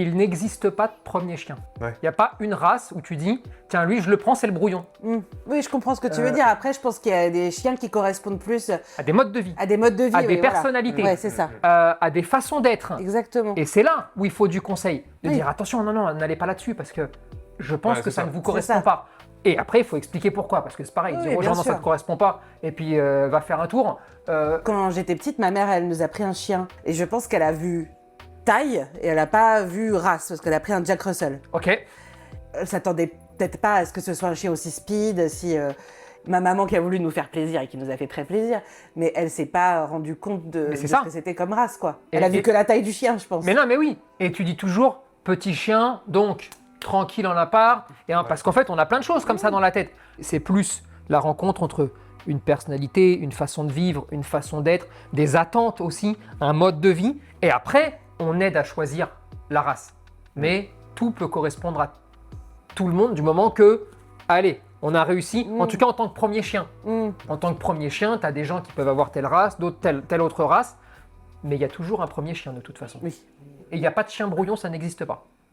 il n'existe pas de premier chien. Ouais. Il n'y a pas une race où tu dis, tiens, lui, je le prends, c'est le brouillon. Oui, je comprends ce que tu veux dire. Après, je pense qu'il y a des chiens qui correspondent plus À des modes de vie, à des modes de vie. à des oui, voilà. personnalités, Ouais, c'est ça. à des façons d'être. Exactement. Et c'est là où il faut du conseil. De Oui. dire, attention, non, n'allez pas là-dessus parce que je pense Ouais, que c'est ça ça. ne vous C'est correspond ça. pas. Et après, il faut expliquer pourquoi. Parce que c'est pareil, Oui, dire aux bien gens, non, ça sûr. ne te correspond pas. Et puis, va faire un tour. Quand j'étais petite, ma mère, elle nous a pris un chien. Et je pense qu'elle a vu taille et elle n'a pas vu race parce qu'elle a pris un Jack Russell. Ok. Elle s'attendait peut-être pas à ce que ce soit un chien aussi speed, si ma maman qui a voulu nous faire plaisir et qui nous a fait très plaisir, mais elle s'est pas rendue compte de c'est ce ça. que c'était comme race, quoi. Et- Elle a vu et- que la taille du chien, je pense. Mais non, mais oui. Et tu dis toujours, petit chien, donc tranquille en appart. Et, parce qu'en fait, on a plein de choses comme ça dans la tête. C'est plus la rencontre entre une personnalité, une façon de vivre, une façon d'être, des attentes aussi, un mode de vie. Et après, on aide à choisir la race. Mais tout peut correspondre à tout le monde du moment que, allez, on a réussi, en tout cas en tant que premier chien. En tant que premier chien, tu as des gens qui peuvent avoir telle race, d'autres telle autre race, mais il y a toujours un premier chien de toute façon. Oui. Et il n'y a pas de chien brouillon, ça n'existe pas.